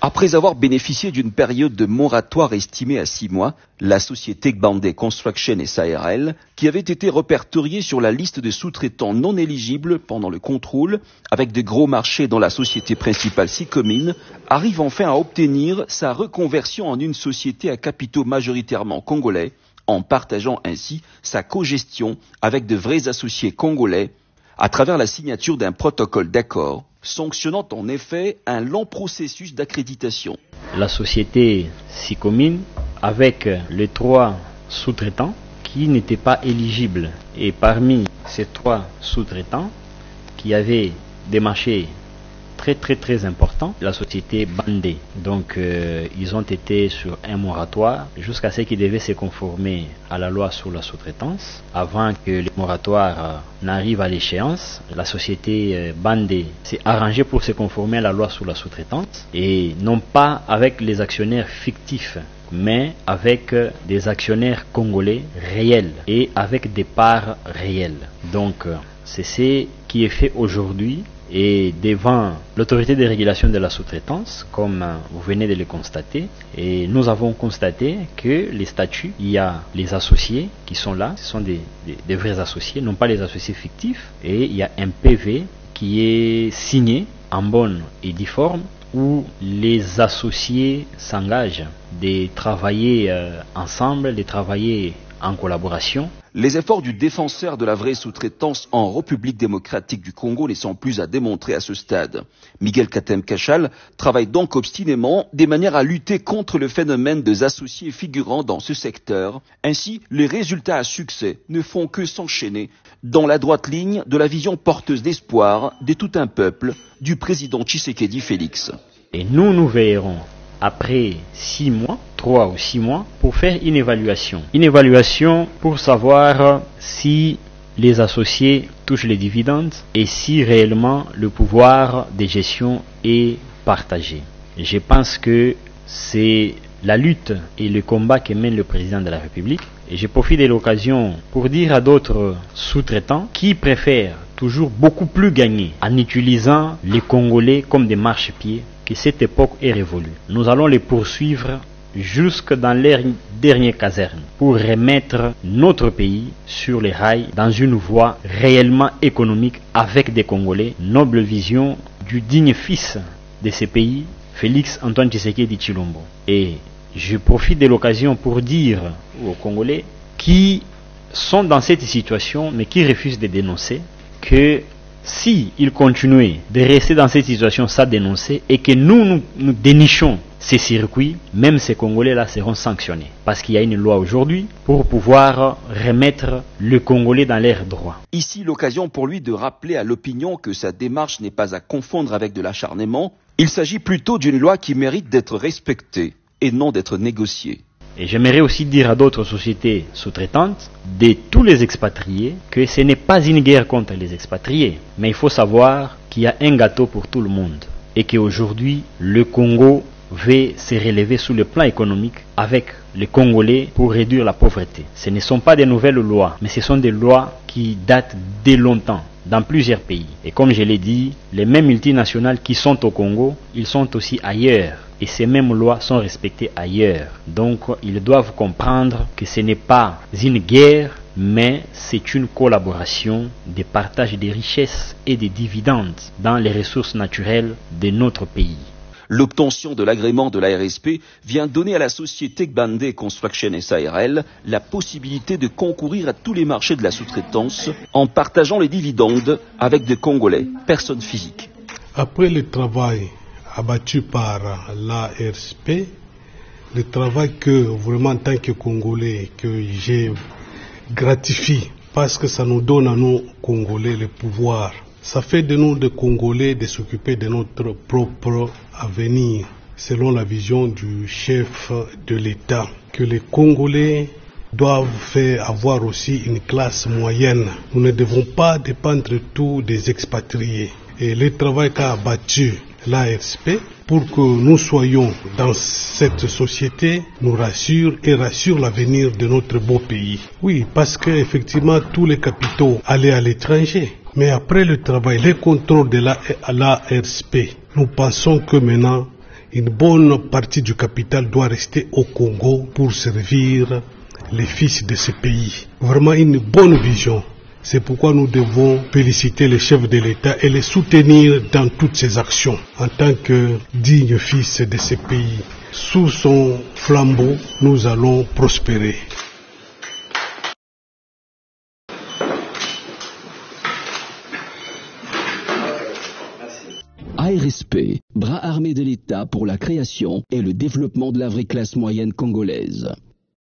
Après avoir bénéficié d'une période de moratoire estimée à 6 mois, la société Gbandé Construction SARL, qui avait été répertoriée sur la liste des sous-traitants non éligibles pendant le contrôle, avec de gros marchés dans la société principale Sicomine, arrive enfin à obtenir sa reconversion en une société à capitaux majoritairement congolais, en partageant ainsi sa cogestion avec de vrais associés congolais, à travers la signature d'un protocole d'accord, sanctionnant en effet un long processus d'accréditation. La société Sicomine, avec les 3 sous-traitants qui n'étaient pas éligibles, et parmi ces 3 sous-traitants qui avaient des marchés très importants, la société Bandé. Donc ils ont été sur un moratoire jusqu'à ce qu'ils devaient se conformer à la loi sur la sous-traitance. Avant que le moratoire n'arrive à l'échéance, la société Bandé s'est arrangée pour se conformer à la loi sur la sous-traitance, et non pas avec les actionnaires fictifs, mais avec des actionnaires congolais réels et avec des parts réelles. Donc c'est ce qui est fait aujourd'hui. Et devant l'autorité de régulation de la sous-traitance, comme vous venez de le constater, et nous avons constaté que les statuts, il y a les associés qui sont là, ce sont des vrais associés, non pas les associés fictifs, et il y a un PV qui est signé en bonne et due forme, où les associés s'engagent de travailler ensemble, de travailler en collaboration. Les efforts du défenseur de la vraie sous-traitance en République démocratique du Congo ne sont plus à démontrer à ce stade. Miguel Katem Kachal travaille donc obstinément de manière à lutter contre le phénomène des associés figurant dans ce secteur. Ainsi, les résultats à succès ne font que s'enchaîner dans la droite ligne de la vision porteuse d'espoir de tout un peuple du président Tshisekedi Félix. Et nous verrons après 6 mois, 3 ou 6 mois, pour faire une évaluation. Une évaluation pour savoir si les associés touchent les dividendes et si réellement le pouvoir de gestion est partagé. Je pense que c'est la lutte et le combat que mène le président de la République. Et je profite de l'occasion pour dire à d'autres sous-traitants qui préfèrent toujours beaucoup plus gagner en utilisant les Congolais comme des marchepieds, que cette époque est révolue. Nous allons les poursuivre jusque dans leur dernière caserne pour remettre notre pays sur les rails dans une voie réellement économique avec des Congolais. Noble vision du digne fils de ce pays, Félix Antoine Tshisekedi Tshilombo. Et je profite de l'occasion pour dire aux Congolais qui sont dans cette situation mais qui refusent de dénoncer que si ils continuaient de rester dans cette situation sans dénoncer et que nous dénichons ces circuits, même ces Congolais-là seront sanctionnés. Parce qu'il y a une loi aujourd'hui pour pouvoir remettre le Congolais dans leurs droits. Ici, l'occasion pour lui de rappeler à l'opinion que sa démarche n'est pas à confondre avec de l'acharnement. Il s'agit plutôt d'une loi qui mérite d'être respectée et non d'être négociée. Et j'aimerais aussi dire à d'autres sociétés sous-traitantes, de tous les expatriés, que ce n'est pas une guerre contre les expatriés. Mais il faut savoir qu'il y a un gâteau pour tout le monde. Et qu'aujourd'hui, le Congo veut se relever sur le plan économique avec les Congolais pour réduire la pauvreté. Ce ne sont pas des nouvelles lois, mais ce sont des lois qui datent de longtemps dans plusieurs pays. Et comme je l'ai dit, les mêmes multinationales qui sont au Congo, ils sont aussi ailleurs. Et ces mêmes lois sont respectées ailleurs. Donc ils doivent comprendre que ce n'est pas une guerre, mais c'est une collaboration de partage des richesses et des dividendes dans les ressources naturelles de notre pays. L'obtention de l'agrément de la RSP vient donner à la société Gbandé Construction SARL la possibilité de concourir à tous les marchés de la sous-traitance en partageant les dividendes avec des Congolais, personnes physiques. Après le travail abattu par l'ARSP, le travail que vraiment en tant que Congolais que j'ai gratifie parce que ça nous donne à nous Congolais le pouvoir. Ça fait de nous des Congolais de s'occuper de notre propre avenir selon la vision du chef de l'État, que les Congolais doivent faire avoir aussi une classe moyenne. Nous ne devons pas dépendre tout des expatriés. Et le travail qu'a abattu l'ARSP pour que nous soyons dans cette société nous rassure et rassure l'avenir de notre beau pays. Oui, parce qu'effectivement tous les capitaux allaient à l'étranger. Mais après le travail, les contrôles de l'ARSP, nous pensons que maintenant une bonne partie du capital doit rester au Congo pour servir les fils de ce pays. Vraiment une bonne vision. C'est pourquoi nous devons féliciter les chefs de l'État et les soutenir dans toutes ces actions en tant que dignes fils de ce pays. Sous son flambeau, nous allons prospérer. ARSP, bras armé de l'État pour la création et le développement de la vraie classe moyenne congolaise.